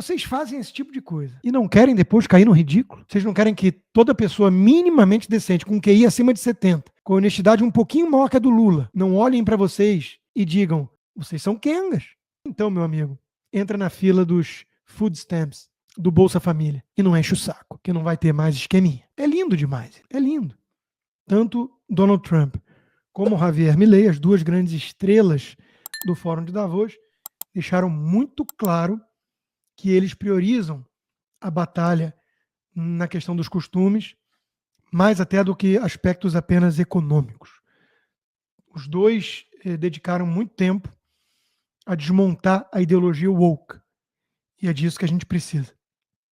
Vocês fazem esse tipo de coisa e não querem depois cair no ridículo? Vocês não querem que toda pessoa minimamente decente, com QI acima de 70, com honestidade um pouquinho maior que a do Lula, não olhem para vocês e digam, vocês são quengas. Então, meu amigo, entra na fila dos food stamps, do Bolsa Família, e não enche o saco, que não vai ter mais esqueminha. É lindo demais, é lindo. Tanto Donald Trump como Javier Milei, as duas grandes estrelas do Fórum de Davos, deixaram muito claro que eles priorizam a batalha na questão dos costumes, mais até do que aspectos apenas econômicos. Os dois dedicaram muito tempo a desmontar a ideologia woke. E é disso que a gente precisa.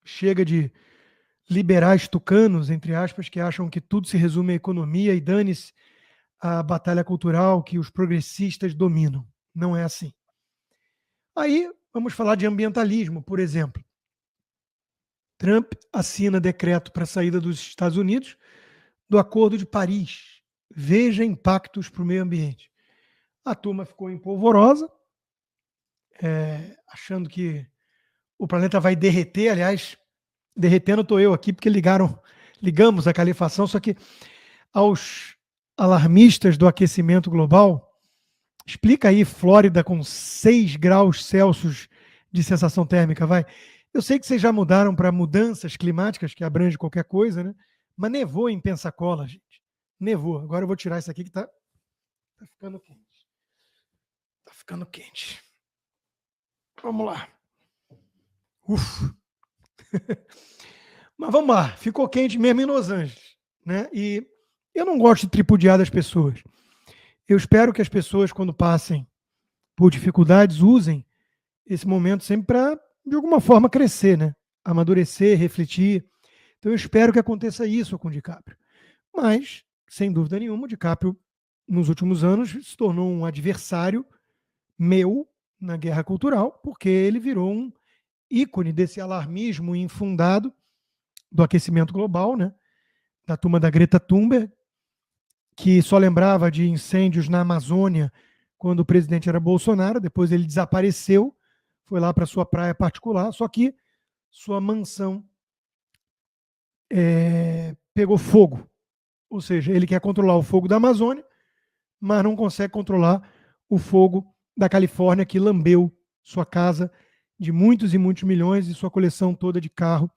Chega de liberais tucanos, entre aspas, que acham que tudo se resume à economia e dane-se a batalha cultural que os progressistas dominam. Não é assim. Aí, vamos falar de ambientalismo, por exemplo. Trump assina decreto para a saída dos Estados Unidos do Acordo de Paris. Veja impactos para o meio ambiente. A turma ficou empolvorosa, achando que o planeta vai derreter. Aliás, derretendo estou eu aqui, porque ligamos a calefação, só que aos alarmistas do aquecimento global, explica aí Flórida com 6 graus Celsius de sensação térmica, vai. Eu sei que vocês já mudaram para mudanças climáticas, que abrange qualquer coisa, né? Mas nevou em Pensacola, gente. Nevou. Agora eu vou tirar isso aqui que tá ficando quente. Tá ficando quente. Vamos lá. Ufa. Mas vamos lá. Ficou quente mesmo em Los Angeles, né? E eu não gosto de tripudiar das pessoas. Eu espero que as pessoas, quando passem por dificuldades, usem esse momento sempre para, de alguma forma, crescer, né? Amadurecer, refletir. Então eu espero que aconteça isso com o DiCaprio. Mas, sem dúvida nenhuma, o DiCaprio, nos últimos anos, se tornou um adversário meu na guerra cultural, porque ele virou um ícone desse alarmismo infundado do aquecimento global, né? Da turma da Greta Thunberg, que só lembrava de incêndios na Amazônia quando o presidente era Bolsonaro, depois ele desapareceu, foi lá para sua praia particular, só que sua mansão pegou fogo. Ou seja, ele quer controlar o fogo da Amazônia, mas não consegue controlar o fogo da Califórnia, que lambeu sua casa de muitos e muitos milhões e sua coleção toda de carro.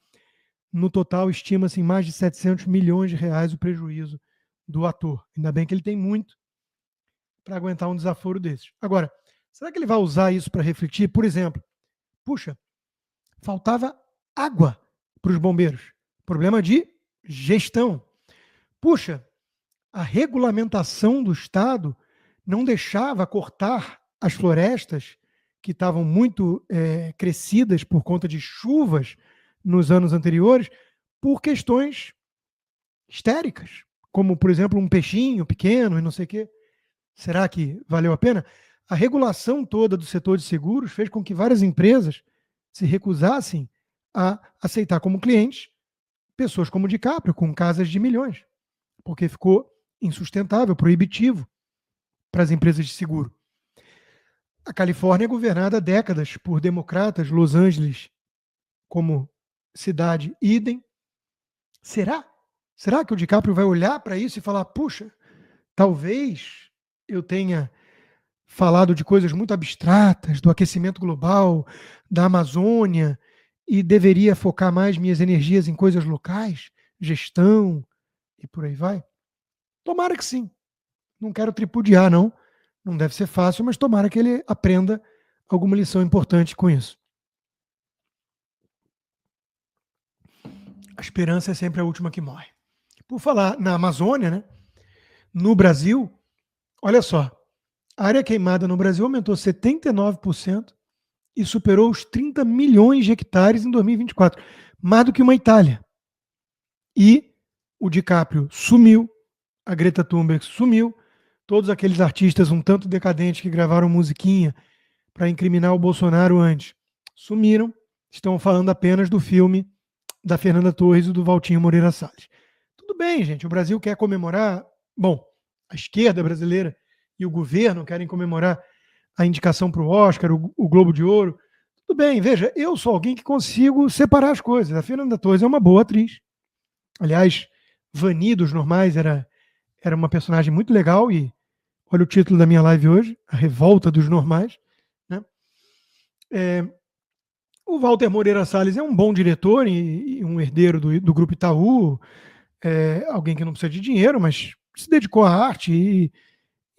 No total, estima-se em mais de 700 milhões de reais o prejuízo do ator. Ainda bem que ele tem muito para aguentar um desaforo desses. Agora, será que ele vai usar isso para refletir? Por exemplo, puxa, faltava água para os bombeiros. Problema de gestão. Puxa, a regulamentação do Estado não deixava cortar as florestas que estavam muito crescidas por conta de chuvas nos anos anteriores, por questões histéricas, como, por exemplo, um peixinho pequeno e não sei o quê. Será que valeu a pena? A regulação toda do setor de seguros fez com que várias empresas se recusassem a aceitar como clientes pessoas como o DiCaprio, com casas de milhões, porque ficou insustentável, proibitivo para as empresas de seguro. A Califórnia é governada há décadas por democratas, Los Angeles como cidade, idem. Será que o DiCaprio vai olhar para isso e falar, puxa, talvez eu tenha falado de coisas muito abstratas, do aquecimento global, da Amazônia, e deveria focar mais minhas energias em coisas locais, gestão e por aí vai? Tomara que sim. Não quero tripudiar, não. Não deve ser fácil, mas tomara que ele aprenda alguma lição importante com isso. A esperança é sempre a última que morre. Por falar na Amazônia, né? No Brasil, olha só, a área queimada no Brasil aumentou 79% e superou os 30 milhões de hectares em 2024, mais do que uma Itália. E o DiCaprio sumiu, a Greta Thunberg sumiu, todos aqueles artistas um tanto decadentes que gravaram musiquinha para incriminar o Bolsonaro antes, sumiram, estão falando apenas do filme da Fernanda Torres e do Valtinho Moreira Salles. Tudo bem, gente, o Brasil quer comemorar, bom, a esquerda brasileira e o governo querem comemorar a indicação para o Oscar, o Globo de Ouro. Tudo bem, veja, eu sou alguém que consigo separar as coisas. A Fernanda Torres é uma boa atriz. Aliás, Vani dos Normais era uma personagem muito legal e olha o título da minha live hoje, A Revolta dos Normais. Né? O Walter Moreira Salles é um bom diretor e um herdeiro do Grupo Itaú, alguém que não precisa de dinheiro, mas se dedicou à arte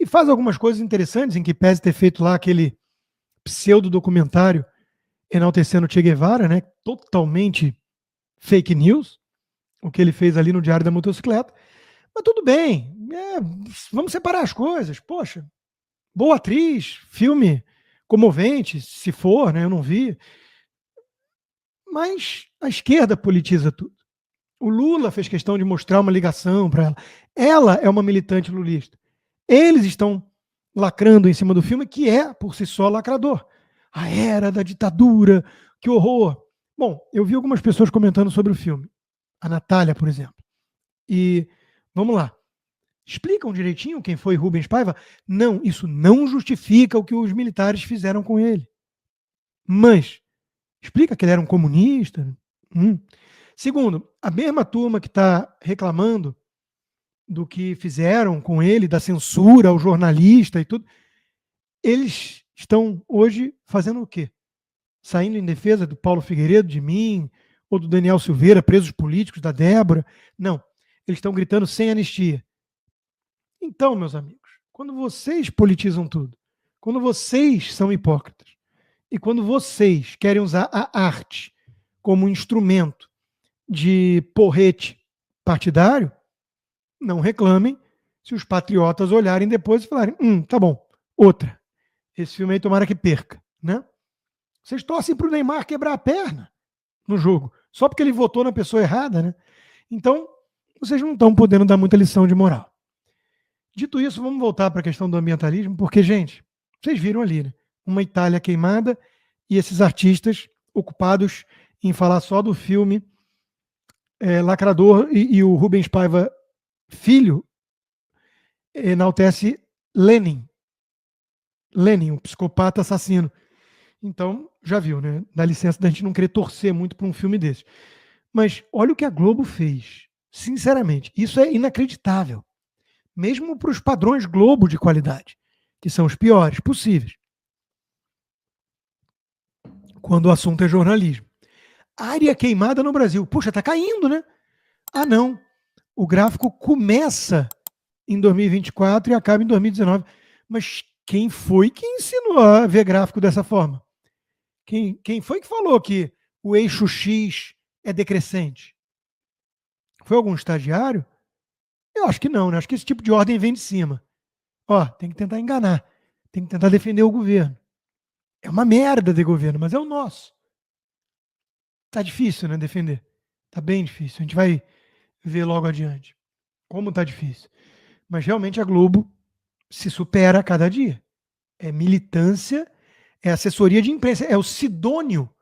e faz algumas coisas interessantes, em que pese ter feito lá aquele pseudo-documentário enaltecendo Che Guevara, né? Totalmente fake news, o que ele fez ali no Diário da Motocicleta. Mas tudo bem, vamos separar as coisas. Poxa, boa atriz, filme comovente, se for, né? Eu não vi. Mas a esquerda politiza tudo. O Lula fez questão de mostrar uma ligação para ela. Ela é uma militante lulista. Eles estão lacrando em cima do filme, que é, por si só, lacrador. A era da ditadura, que horror. Bom, eu vi algumas pessoas comentando sobre o filme. A Natália, por exemplo. E vamos lá. Explicam direitinho quem foi Rubens Paiva? Não, isso não justifica o que os militares fizeram com ele. Mas explica que ele era um comunista. Segundo, a mesma turma que está reclamando do que fizeram com ele, da censura ao jornalista e tudo, eles estão hoje fazendo o quê? Saindo em defesa do Paulo Figueiredo, de mim, ou do Daniel Silveira, presos políticos, da Débora. Não, eles estão gritando sem anistia. Então, meus amigos, quando vocês politizam tudo, quando vocês são hipócritas, e quando vocês querem usar a arte como instrumento de porrete partidário, não reclamem se os patriotas olharem depois e falarem, tá bom, outra. Esse filme aí tomara que perca, né? Vocês torcem para o Neymar quebrar a perna no jogo, só porque ele votou na pessoa errada, né? Então, vocês não estão podendo dar muita lição de moral. Dito isso, vamos voltar para a questão do ambientalismo, porque, gente, vocês viram ali, né? Uma Itália queimada e esses artistas ocupados em falar só do filme lacrador e o Rubens Paiva filho enaltece Lenin, um psicopata assassino. Então, já viu, né? Dá licença da gente não querer torcer muito para um filme desse. Mas olha o que a Globo fez. Sinceramente, isso é inacreditável. Mesmo para os padrões Globo de qualidade, que são os piores possíveis. Quando o assunto é jornalismo. Área queimada no Brasil. Puxa, tá caindo, né? Ah, não. O gráfico começa em 2024 e acaba em 2019. Mas quem foi que ensinou a ver gráfico dessa forma? Quem foi que falou que o eixo X é decrescente? Foi algum estagiário? Eu acho que não, né? Acho que esse tipo de ordem vem de cima. Ó, tem que tentar enganar. Tem que tentar defender o governo. É uma merda de governo, mas é o nosso. Tá difícil, né, defender. Tá bem difícil. A gente vai ver logo adiante como tá difícil. Mas realmente a Globo se supera a cada dia. É militância, é assessoria de imprensa, é o Sidônio.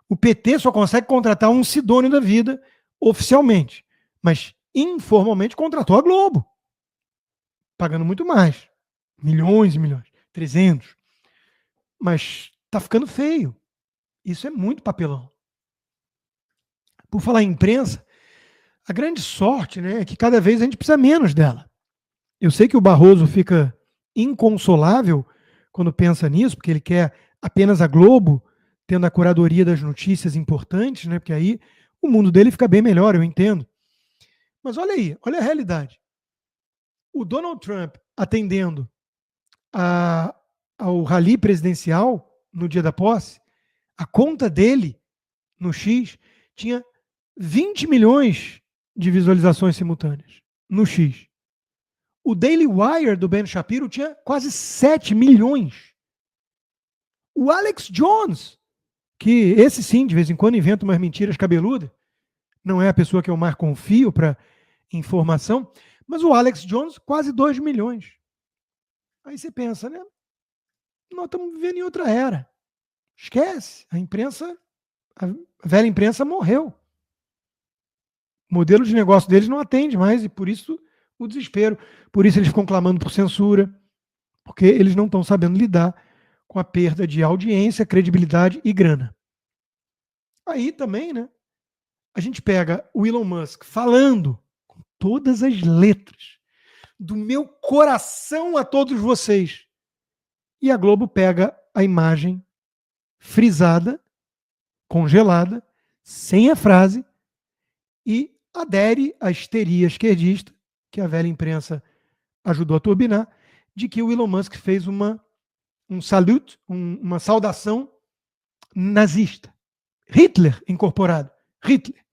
O PT só consegue contratar um Sidônio da vida oficialmente, mas informalmente contratou a Globo, pagando muito mais, milhões e milhões, 300. Mas tá ficando feio. Isso é muito papelão. Por falar em imprensa, a grande sorte, né, é que cada vez a gente precisa menos dela. Eu sei que o Barroso fica inconsolável quando pensa nisso, porque ele quer apenas a Globo tendo a curadoria das notícias importantes, né? Porque aí o mundo dele fica bem melhor, eu entendo. Mas olha aí, olha a realidade. O Donald Trump atendendo ao rally presidencial no dia da posse, a conta dele no X tinha 20 milhões de visualizações simultâneas no X. O Daily Wire do Ben Shapiro tinha quase 7 milhões. O Alex Jones, que esse sim, de vez em quando inventa umas mentiras cabeludas, não é a pessoa que eu mais confio para informação, mas o Alex Jones, quase 2 milhões. Aí você pensa, né? Nós estamos vivendo em outra era. Esquece, a imprensa, a velha imprensa morreu. O modelo de negócio deles não atende mais e por isso o desespero. Por isso eles ficam clamando por censura, porque eles não estão sabendo lidar com a perda de audiência, credibilidade e grana. Aí também, né? A gente pega o Elon Musk falando com todas as letras do meu coração a todos vocês. E a Globo pega a imagem frisada, congelada, sem a frase, e adere à histeria esquerdista, que a velha imprensa ajudou a turbinar, de que o Elon Musk fez um salute, uma saudação nazista. Hitler incorporado. Hitler.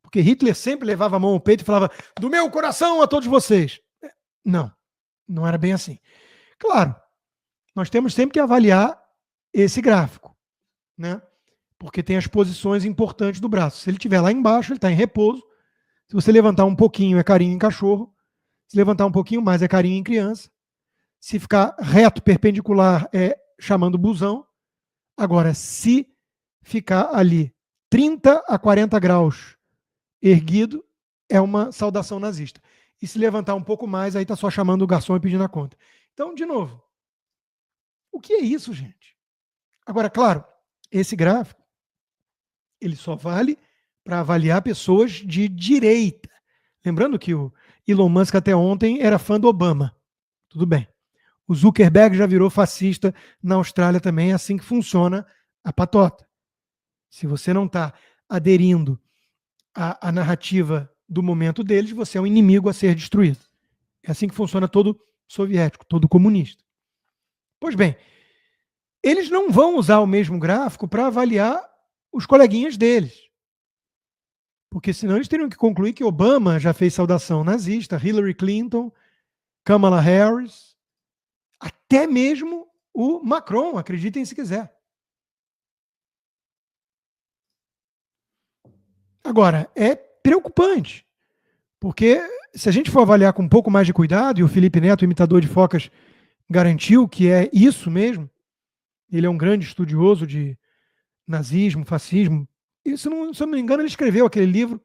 Porque Hitler sempre levava a mão ao peito e falava: do meu coração a todos vocês. Não, não era bem assim. Claro, nós temos sempre que avaliar esse gráfico, né? Porque tem as posições importantes do braço. Se ele estiver lá embaixo, ele está em repouso. Se você levantar um pouquinho, é carinho em cachorro. Se levantar um pouquinho mais, é carinho em criança. Se ficar reto, perpendicular, é chamando busão. Agora, se ficar ali 30 a 40 graus erguido, é uma saudação nazista. E se levantar um pouco mais, aí está só chamando o garçom e pedindo a conta. Então, de novo, o que é isso, gente? Agora, claro, esse gráfico, ele só vale para avaliar pessoas de direita. Lembrando que o Elon Musk até ontem era fã do Obama. Tudo bem. O Zuckerberg já virou fascista na Austrália também, é assim que funciona a patota. Se você não está aderindo à narrativa do momento deles, você é um inimigo a ser destruído. É assim que funciona todo soviético, todo comunista. Pois bem, eles não vão usar o mesmo gráfico para avaliar os coleguinhas deles. Porque senão eles teriam que concluir que Obama já fez saudação nazista, Hillary Clinton, Kamala Harris, até mesmo o Macron, acreditem se quiser. Agora, é preocupante, porque se a gente for avaliar com um pouco mais de cuidado, e o Felipe Neto, imitador de focas, garantiu que é isso mesmo, ele é um grande estudioso de nazismo, fascismo, e se eu não me engano ele escreveu aquele livro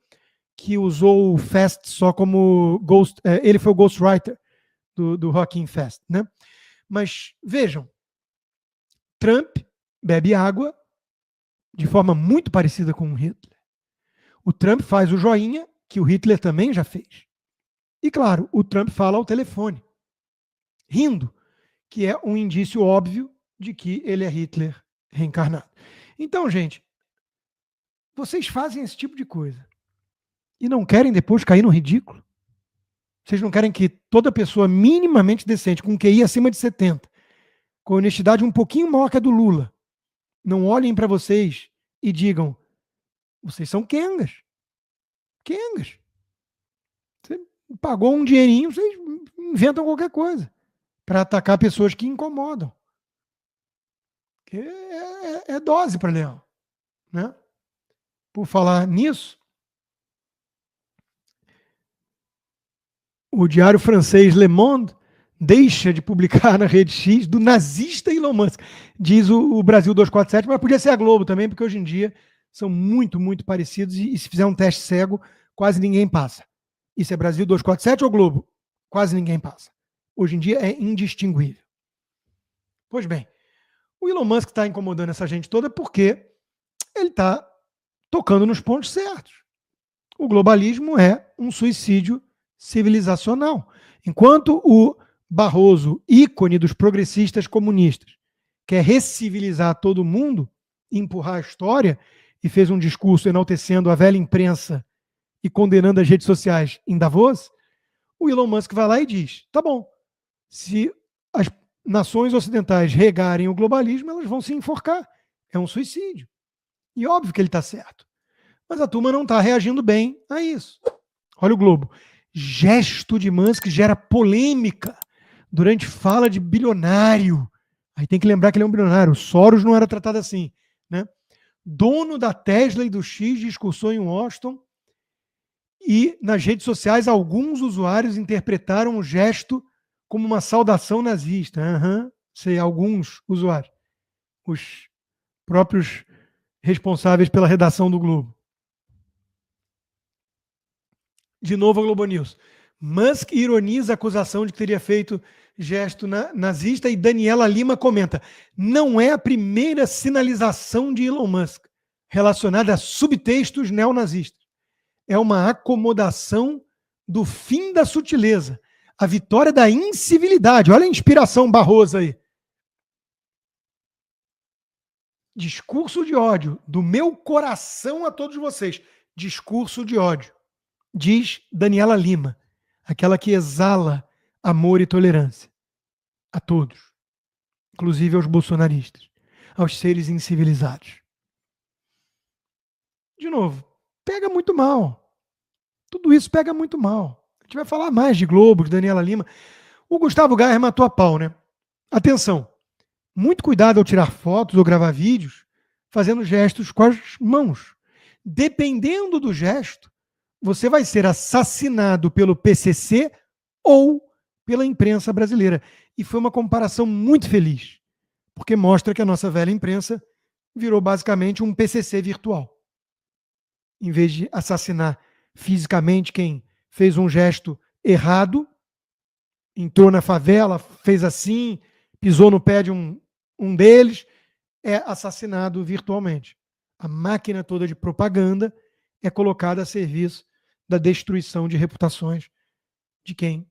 que usou o Fest só como ghost, ele foi o ghostwriter do Joaquin Fest, né? Mas vejam, Trump bebe água de forma muito parecida com o Hitler. O Trump faz o joinha, que o Hitler também já fez. E claro, o Trump fala ao telefone, rindo, que é um indício óbvio de que ele é Hitler reencarnado. Então, gente, vocês fazem esse tipo de coisa e não querem depois cair no ridículo? Vocês não querem que toda pessoa minimamente decente, com QI acima de 70, com honestidade um pouquinho maior que a do Lula, não olhem para vocês e digam: vocês são quengas. Quengas. Você pagou um dinheirinho, vocês inventam qualquer coisa para atacar pessoas que incomodam. É dose para leão, né? Por falar nisso, o diário francês Le Monde deixa de publicar na rede X do nazista Elon Musk. Diz o Brasil 247, mas podia ser a Globo também, porque hoje em dia são muito, muito parecidos e se fizer um teste cego, quase ninguém passa. Isso é Brasil 247 ou Globo? Quase ninguém passa. Hoje em dia é indistinguível. Pois bem, o Elon Musk está incomodando essa gente toda porque ele está tocando nos pontos certos. O globalismo é um suicídio civilizacional. Enquanto o Barroso, ícone dos progressistas comunistas, quer recivilizar todo mundo, empurrar a história, e fez um discurso enaltecendo a velha imprensa e condenando as redes sociais em Davos, o Elon Musk vai lá e diz: tá bom, se as nações ocidentais regarem o globalismo, elas vão se enforcar. É um suicídio. E óbvio que ele está certo. Mas a turma não está reagindo bem a isso. Olha o Globo. Gesto de Musk gera polêmica durante fala de bilionário. Aí tem que lembrar que ele é um bilionário. O Soros não era tratado assim, né? Dono da Tesla e do X discursou em Washington e nas redes sociais alguns usuários interpretaram o gesto como uma saudação nazista. Sei, alguns usuários. Os próprios responsáveis pela redação do Globo. De novo a Globo News. Musk ironiza a acusação de que teria feito gesto nazista e Daniela Lima comenta: não é a primeira sinalização de Elon Musk. relacionada a subtextos neonazistas. É uma acomodação do fim da sutileza, a vitória da incivilidade. Olha a inspiração Barroso aí. Discurso de ódio do meu coração a todos vocês. Discurso de ódio, diz Daniela Lima, aquela que exala amor e tolerância a todos, inclusive aos bolsonaristas, aos seres incivilizados. De novo, pega muito mal. Tudo isso pega muito mal. A gente vai falar mais de Globo, de Daniela Lima. O Gustavo Gayer matou a pau, né? Atenção, muito cuidado ao tirar fotos ou gravar vídeos fazendo gestos com as mãos. Dependendo do gesto, você vai ser assassinado pelo PCC ou pela imprensa brasileira. E foi uma comparação muito feliz, porque mostra que a nossa velha imprensa virou basicamente um PCC virtual. Em vez de assassinar fisicamente quem fez um gesto errado, entrou na favela, fez assim, pisou no pé de um deles, é assassinado virtualmente. A máquina toda de propaganda é colocada a serviço da destruição de reputações de quem,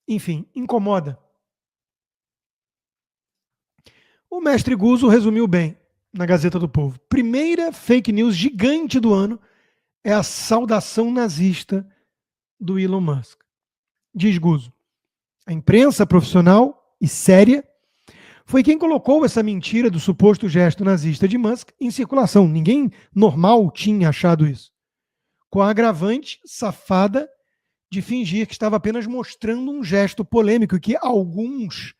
enfim, incomoda. O mestre Guzzo resumiu bem na Gazeta do Povo. Primeira fake news gigante do ano é a saudação nazista do Elon Musk. Diz Guzzo, a imprensa profissional e séria foi quem colocou essa mentira do suposto gesto nazista de Musk em circulação. Ninguém normal tinha achado isso. Com a agravante safada de fingir que estava apenas mostrando um gesto polêmico que alguns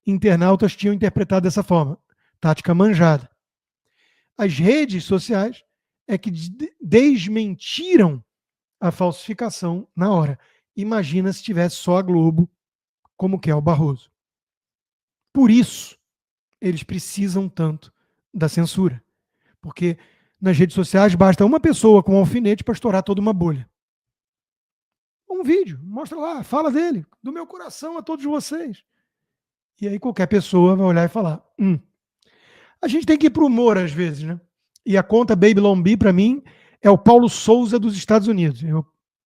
internautas tinham interpretado dessa forma. Tática manjada. As redes sociais é que desmentiram a falsificação na hora. Imagina se tivesse só a Globo, como quer o Barroso. Por isso, eles precisam tanto da censura. Porque nas redes sociais basta uma pessoa com um alfinete para estourar toda uma bolha. Um vídeo, mostra lá, fala dele, do meu coração a todos vocês. E aí qualquer pessoa vai olhar e falar, A gente tem que ir pro humor às vezes, né? E a conta Baby Lombi, para mim, é o Paulo Souza dos Estados Unidos.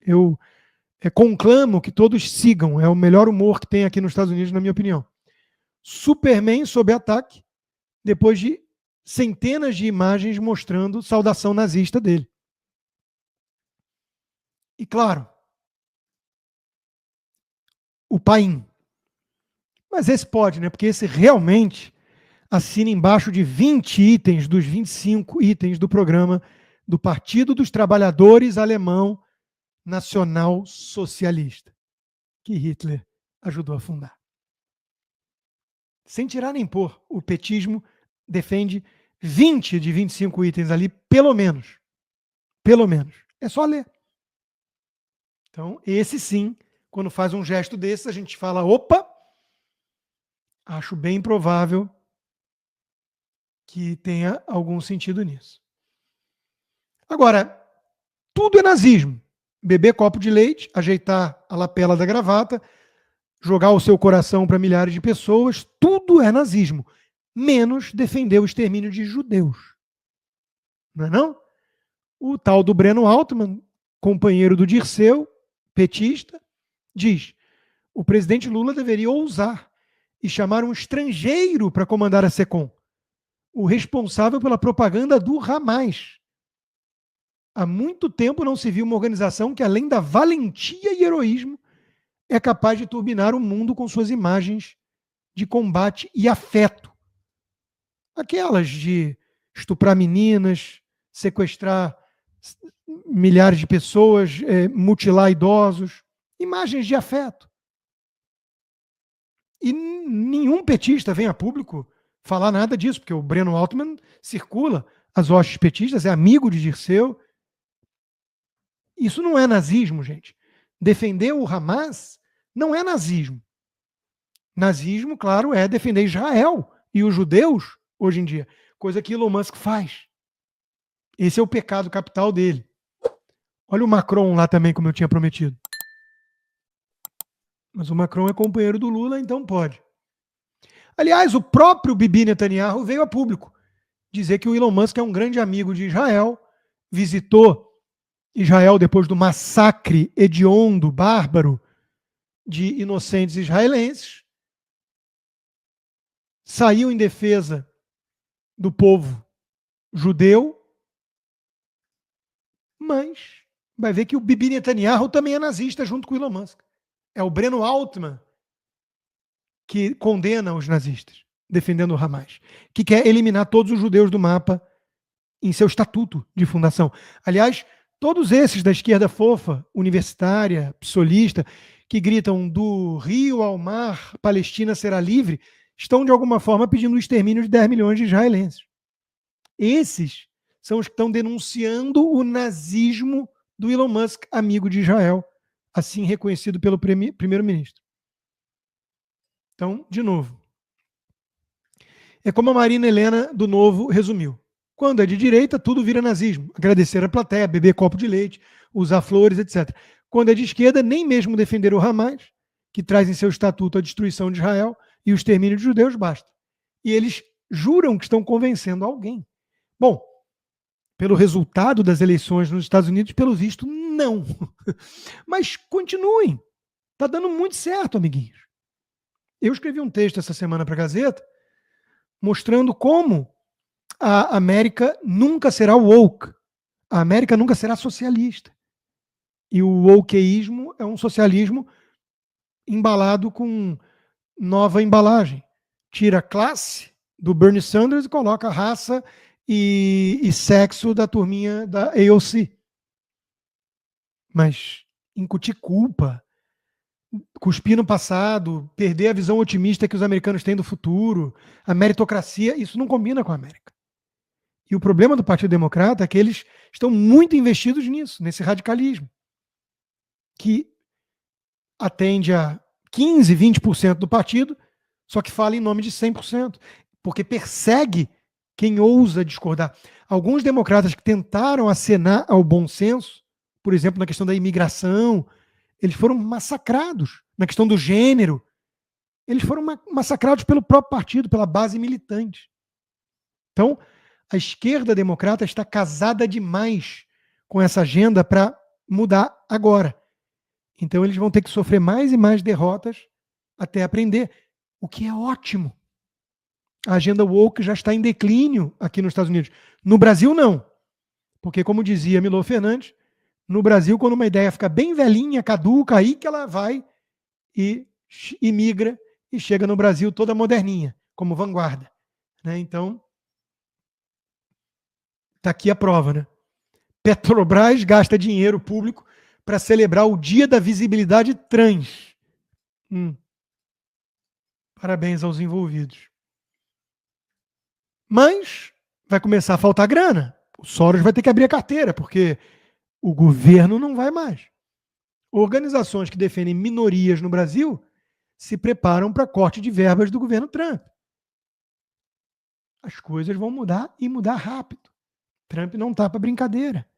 Eu conclamo que todos sigam. É o melhor humor que tem aqui nos Estados Unidos, na minha opinião. Superman sob ataque, depois de centenas de imagens mostrando saudação nazista dele. E claro, o Paim. Mas esse pode, né? Porque esse realmente assina embaixo de 20 itens dos 25 itens do programa do Partido dos Trabalhadores Alemão Nacional Socialista, que Hitler ajudou a fundar. Sem tirar nem pôr, o petismo defende 20 de 25 itens ali, pelo menos. Pelo menos. É só ler. Então, esse sim, quando faz um gesto desse, a gente fala, opa, acho bem provável que tenha algum sentido nisso. Agora, tudo é nazismo. Beber copo de leite, ajeitar a lapela da gravata, jogar o seu coração para milhares de pessoas, tudo é nazismo, menos defender o extermínio de judeus. Não é não? O tal do Breno Altman, companheiro do Dirceu, petista, diz: o presidente Lula deveria ousar e chamar um estrangeiro para comandar a SECOM, o responsável pela propaganda do Hamas. Há muito tempo não se viu uma organização que, além da valentia e heroísmo, é capaz de turbinar o mundo com suas imagens de combate e afeto. Aquelas de estuprar meninas, sequestrar milhares de pessoas, mutilar idosos. Imagens de afeto. E nenhum petista vem a público falar nada disso, porque o Breno Altman circula as hostes petistas, é amigo de Dirceu. Isso não é nazismo, gente. Defender o Hamas não é nazismo. Nazismo, claro, é defender Israel e os judeus, hoje em dia. Coisa que Elon Musk faz. Esse é o pecado capital dele. Olha o Macron lá também, como eu tinha prometido. Mas o Macron é companheiro do Lula, então pode. Aliás, o próprio Bibi Netanyahu veio a público dizer que o Elon Musk é um grande amigo de Israel, visitou Israel depois do massacre hediondo, bárbaro, de inocentes israelenses, saiu em defesa do povo judeu, mas vai ver que o Bibi Netanyahu também é nazista junto com o Elon Musk. É o Breno Altman que condena os nazistas, defendendo o Hamas, que quer eliminar todos os judeus do mapa em seu estatuto de fundação. Aliás, todos esses da esquerda fofa, universitária, psolista, que gritam do rio ao mar, Palestina será livre, estão de alguma forma pedindo o extermínio de 10 milhões de israelenses. Esses são os que estão denunciando o nazismo do Elon Musk, amigo de Israel, assim reconhecido pelo primeiro-ministro. Então, de novo, é como a Marina Helena do Novo resumiu. Quando é de direita, tudo vira nazismo. Agradecer a plateia, beber copo de leite, usar flores, etc. Quando é de esquerda, nem mesmo defender o Hamas, que traz em seu estatuto a destruição de Israel e o extermínio de judeus, basta. E eles juram que estão convencendo alguém. Bom, pelo resultado das eleições nos Estados Unidos, pelo visto, não. Mas continuem. Está dando muito certo, amiguinhos. Eu escrevi um texto essa semana para a Gazeta mostrando como a América nunca será woke. A América nunca será socialista. E o wokeísmo é um socialismo embalado com nova embalagem. Tira classe do Bernie Sanders e coloca raça e sexo da turminha da AOC. Mas incutir culpa, cuspir no passado, perder a visão otimista que os americanos têm do futuro, a meritocracia, isso não combina com a América. E o problema do Partido Democrata é que eles estão muito investidos nisso, nesse radicalismo, que atende a 15, 20% do partido, só que fala em nome de 100%, porque persegue quem ousa discordar. Alguns democratas que tentaram acenar ao bom senso, por exemplo, na questão da imigração, eles foram massacrados. Na questão do gênero, eles foram massacrados pelo próprio partido, pela base militante. Então, a esquerda democrata está casada demais com essa agenda para mudar agora. Então, eles vão ter que sofrer mais e mais derrotas até aprender, o que é ótimo. A agenda woke já está em declínio aqui nos Estados Unidos. No Brasil, não. Porque, como dizia Milor Fernandes, no Brasil, quando uma ideia fica bem velhinha, caduca, aí que ela vai e migra e chega no Brasil toda moderninha, como vanguarda. Né? Então, está aqui a prova. Né? Petrobras gasta dinheiro público para celebrar o Dia da Visibilidade Trans. Parabéns aos envolvidos. Mas vai começar a faltar grana. O Soros vai ter que abrir a carteira, porque o governo não vai mais. Organizações que defendem minorias no Brasil se preparam para corte de verbas do governo Trump. As coisas vão mudar e mudar rápido. Trump não está para brincadeira.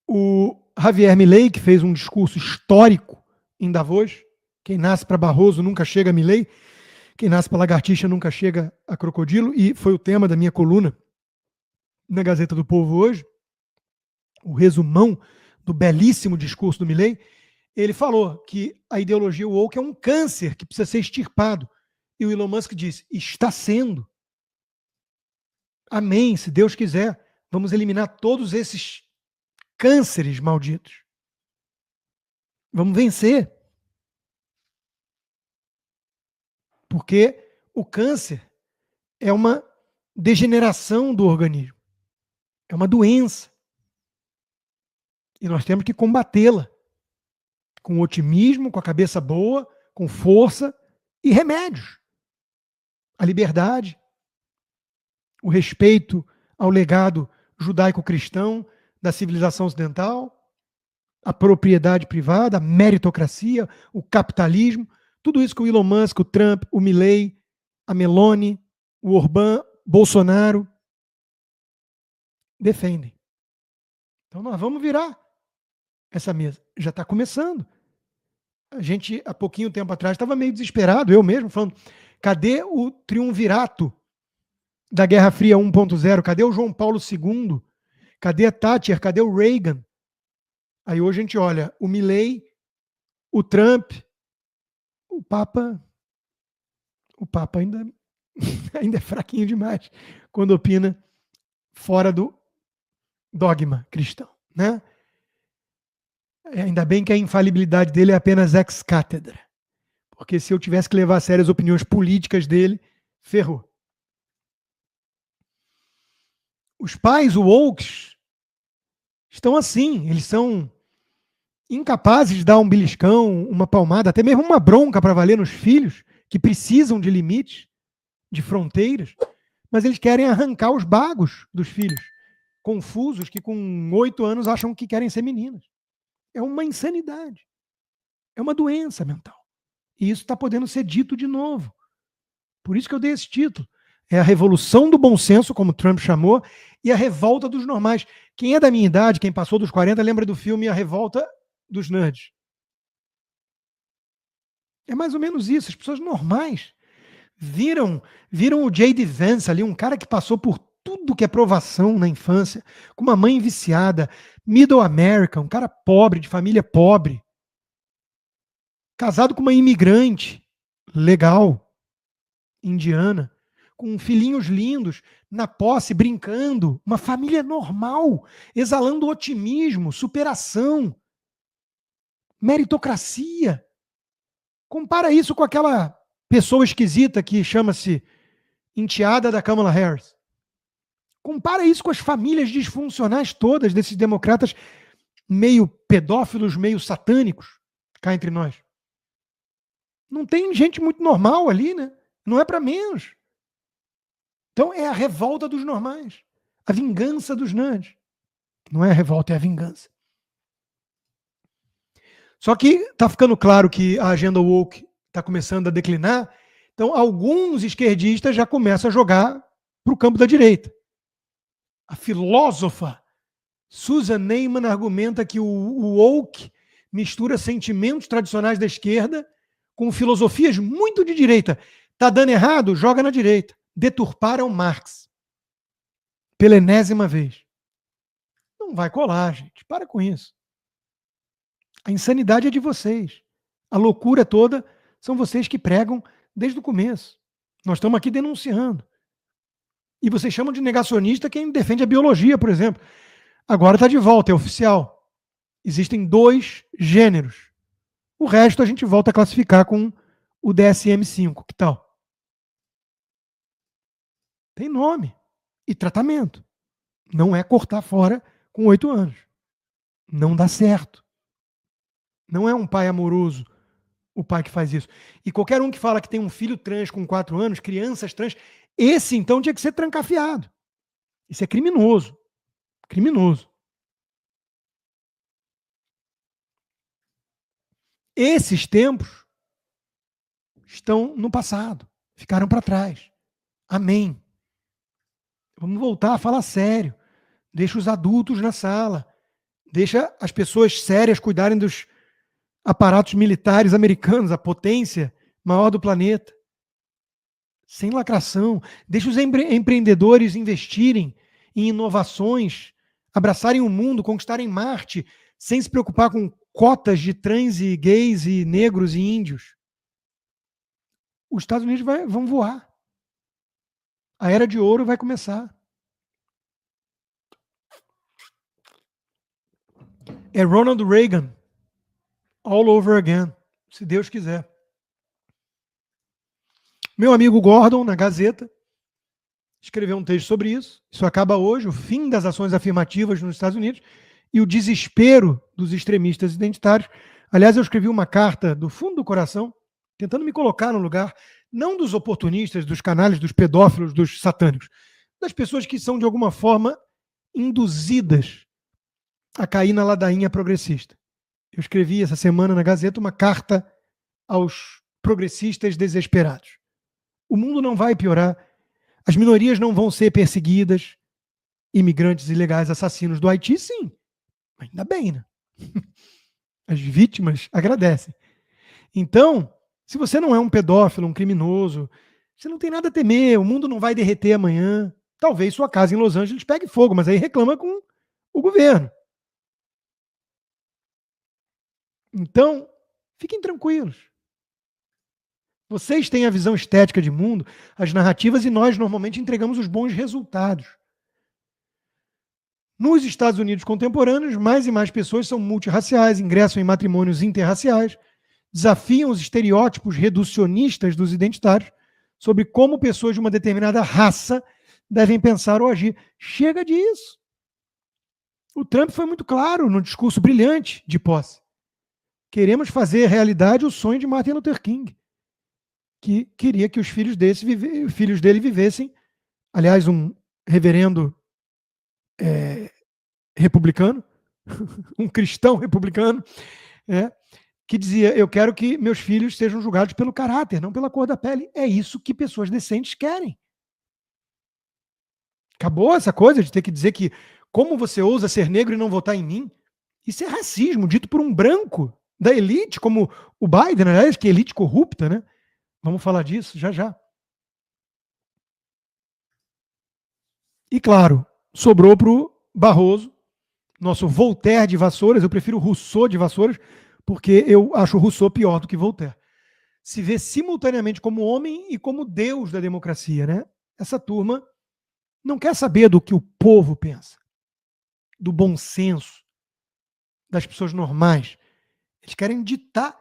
O Javier Milei, que fez um discurso histórico em Davos, quem nasce para Barroso nunca chega a Milei, quem nasce para lagartixa nunca chega a crocodilo, e foi o tema da minha coluna na Gazeta do Povo hoje, o resumão do belíssimo discurso do Milei. Ele falou que a ideologia woke é um câncer que precisa ser extirpado. E o Elon Musk disse, está sendo. Amém, se Deus quiser. Vamos eliminar todos esses cânceres malditos. Vamos vencer. Porque o câncer é uma degeneração do organismo. É uma doença. E nós temos que combatê-la. Com otimismo, com a cabeça boa, com força e remédios. A liberdade, o respeito ao legado judaico-cristão da civilização ocidental, a propriedade privada, a meritocracia, o capitalismo, tudo isso que o Elon Musk, o Trump, o Milei, a Meloni, o Orbán, Bolsonaro defendem. Então nós vamos virar essa mesa. Já está começando. A gente, há pouquinho tempo atrás, estava meio desesperado, eu mesmo, falando, cadê o triunvirato da Guerra Fria 1.0? Cadê o João Paulo II? Cadê a Thatcher? Cadê o Reagan? Aí hoje a gente olha o Milley, o Trump, o Papa ainda, ainda é fraquinho demais quando opina fora do dogma cristão, né? Ainda bem que a infalibilidade dele é apenas ex cátedra, porque se eu tivesse que levar a sério as opiniões políticas dele, ferrou. Os pais, o woke, estão assim, eles são incapazes de dar um beliscão, uma palmada, até mesmo uma bronca para valer nos filhos, que precisam de limites, de fronteiras, mas eles querem arrancar os bagos dos filhos, confusos, que com 8 anos acham que querem ser meninas. É uma insanidade. É uma doença mental. E isso está podendo ser dito de novo. Por isso que eu dei esse título. É a revolução do bom senso, como Trump chamou, e a revolta dos normais. Quem é da minha idade, quem passou dos 40, lembra do filme A Revolta dos Nerds. É mais ou menos isso. As pessoas normais viram o J.D. Vance ali, um cara que passou por tudo que é provação na infância, com uma mãe viciada, middle American, um cara pobre, de família pobre, casado com uma imigrante legal, indiana, com filhinhos lindos, na posse, brincando, uma família normal, exalando otimismo, superação, meritocracia. Compara isso com aquela pessoa esquisita que chama-se enteada da Kamala Harris. Compara isso com as famílias disfuncionais todas desses democratas meio pedófilos, meio satânicos, cá entre nós. Não tem gente muito normal ali, né? Não é para menos. Então é a revolta dos normais. A vingança dos nerds. Não é a revolta, é a vingança. Só que está ficando claro que a agenda woke está começando a declinar. Então alguns esquerdistas já começam a jogar para o campo da direita. A filósofa Susan Neiman argumenta que o woke mistura sentimentos tradicionais da esquerda com filosofias muito de direita. Está dando errado? Joga na direita. Deturparam Marx. Pela enésima vez. Não vai colar, gente. Para com isso. A insanidade é de vocês. A loucura toda são vocês que pregam desde o começo. Nós estamos aqui denunciando. E vocês chamam de negacionista quem defende a biologia, por exemplo. Agora está de volta, é oficial. Existem 2 gêneros. O resto a gente volta a classificar com o DSM-5. Que tal? Tem nome e tratamento. Não é cortar fora com 8 anos. Não dá certo. Não é um pai amoroso o pai que faz isso. E qualquer um que fala que tem um filho trans com 4 anos, crianças trans, esse então tinha que ser trancafiado. Isso é criminoso. Criminoso. Esses tempos estão no passado. Ficaram para trás. Amém. Vamos voltar a falar sério. Deixa os adultos na sala. Deixa as pessoas sérias cuidarem dos aparatos militares americanos, a potência maior do planeta. Sem lacração. Deixa os empreendedores investirem em inovações, abraçarem o mundo, conquistarem Marte, sem se preocupar com cotas de trans e gays e negros e índios. Os Estados Unidos vão voar. A era de ouro vai começar. É Ronald Reagan. All over again. Se Deus quiser. Meu amigo Gordon, na Gazeta, escreveu um texto sobre isso. Isso acaba hoje, o fim das ações afirmativas nos Estados Unidos e o desespero dos extremistas identitários. Aliás, eu escrevi uma carta do fundo do coração, tentando me colocar no lugar, não dos oportunistas, dos canalhas, dos pedófilos, dos satânicos, das pessoas que são, de alguma forma, induzidas a cair na ladainha progressista. Eu escrevi essa semana na Gazeta uma carta aos progressistas desesperados. O mundo não vai piorar, as minorias não vão ser perseguidas, imigrantes ilegais, assassinos do Haiti, sim. Ainda bem, né? As vítimas agradecem. Então, se você não é um pedófilo, um criminoso, você não tem nada a temer, o mundo não vai derreter amanhã. Talvez sua casa em Los Angeles pegue fogo, mas aí reclama com o governo. Então, fiquem tranquilos. Vocês têm a visão estética de mundo, as narrativas, e nós normalmente entregamos os bons resultados. Nos Estados Unidos contemporâneos, mais e mais pessoas são multirraciais, ingressam em matrimônios interraciais, desafiam os estereótipos reducionistas dos identitários sobre como pessoas de uma determinada raça devem pensar ou agir. Chega disso. O Trump foi muito claro no discurso brilhante de posse. Queremos fazer realidade o sonho de Martin Luther King, que queria que os filhos dele vivessem, aliás, um reverendo republicano, um cristão republicano, que dizia: eu quero que meus filhos sejam julgados pelo caráter, não pela cor da pele. É isso que pessoas decentes querem. Acabou essa coisa de ter que dizer que como você ousa ser negro e não votar em mim? Isso é racismo, dito por um branco da elite, como o Biden, aliás, que é elite corrupta, né? Vamos falar disso já já. E claro, sobrou para o Barroso, nosso Voltaire de Vassouras. Eu prefiro Rousseau de Vassouras, porque eu acho Rousseau pior do que Voltaire. Se vê simultaneamente como homem e como Deus da democracia, né? Essa turma não quer saber do que o povo pensa, do bom senso, das pessoas normais. Eles querem ditar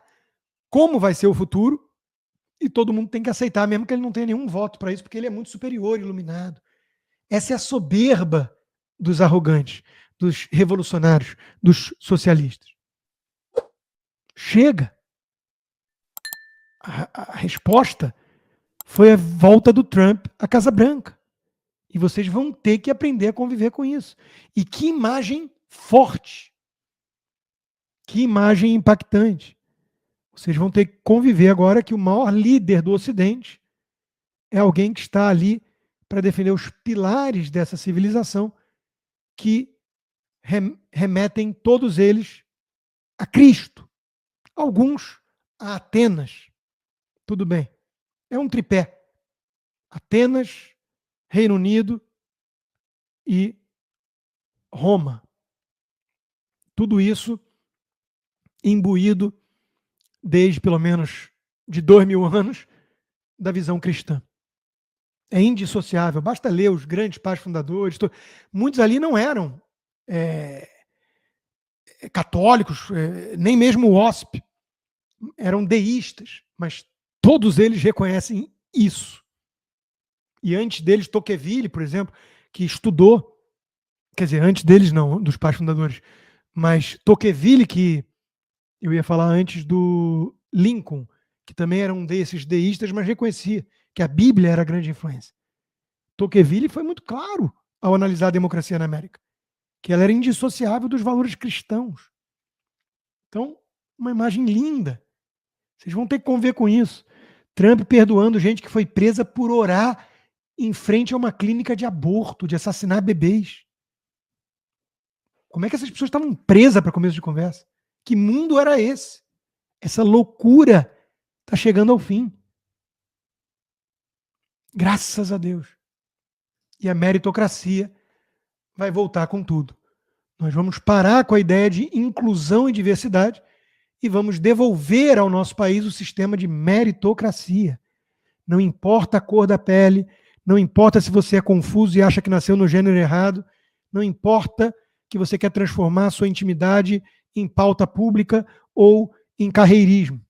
como vai ser o futuro e todo mundo tem que aceitar, mesmo que ele não tenha nenhum voto para isso, porque ele é muito superior, iluminado. Essa é a soberba dos arrogantes, dos revolucionários, dos socialistas. Chega. A resposta foi a volta do Trump à Casa Branca. E vocês vão ter que aprender a conviver com isso. E que imagem forte. Que imagem impactante. Vocês vão ter que conviver agora que o maior líder do Ocidente é alguém que está ali para defender os pilares dessa civilização, que remetem todos eles a Cristo. Alguns a Atenas. Tudo bem. É um tripé. Atenas, Reino Unido e Roma. Tudo isso imbuído desde pelo menos de 2000 anos da visão cristã. É indissociável. Basta ler os grandes pais fundadores. Muitos ali não eram católicos, nem mesmo o OSP. Eram deístas, mas todos eles reconhecem isso. E antes deles, Tocqueville, por exemplo, que estudou, quer dizer, antes deles não, dos pais fundadores, mas Tocqueville, que eu ia falar antes do Lincoln, que também era um desses deístas, mas reconhecia que a Bíblia era a grande influência. Tocqueville foi muito claro ao analisar a democracia na América, que ela era indissociável dos valores cristãos. Então, uma imagem linda. Vocês vão ter que conviver com isso. Trump perdoando gente que foi presa por orar em frente a uma clínica de aborto, de assassinar bebês. Como é que essas pessoas estavam presas para começo de conversa? Que mundo era esse? Essa loucura está chegando ao fim. Graças a Deus. E a meritocracia vai voltar com tudo. Nós vamos parar com a ideia de inclusão e diversidade e vamos devolver ao nosso país o sistema de meritocracia. Não importa a cor da pele, não importa se você é confuso e acha que nasceu no gênero errado, não importa que você quer transformar a sua intimidade em pauta pública ou em carreirismo.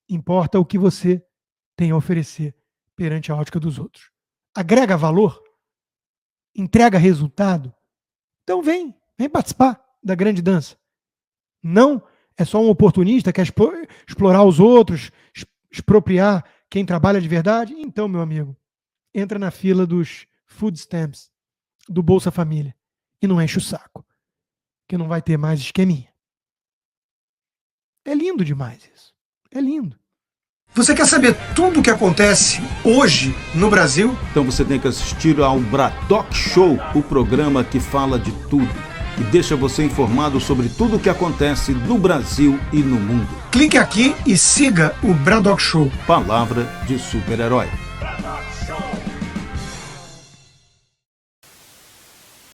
Importa o que você tem a oferecer perante a ótica dos outros. Agrega valor? Entrega resultado? Então vem participar da grande dança. Não é só um oportunista que quer explorar os outros, expropriar quem trabalha de verdade. Então, meu amigo, entra na fila dos food stamps, do Bolsa Família, e não enche o saco, que não vai ter mais esqueminha. É lindo demais isso. É lindo. Você quer saber tudo o que acontece hoje no Brasil? Então você tem que assistir ao Bradock Show, o programa que fala de tudo. e deixa você informado sobre tudo o que acontece no Brasil e no mundo. Clique aqui e siga o Braddock Show. Palavra de super-herói.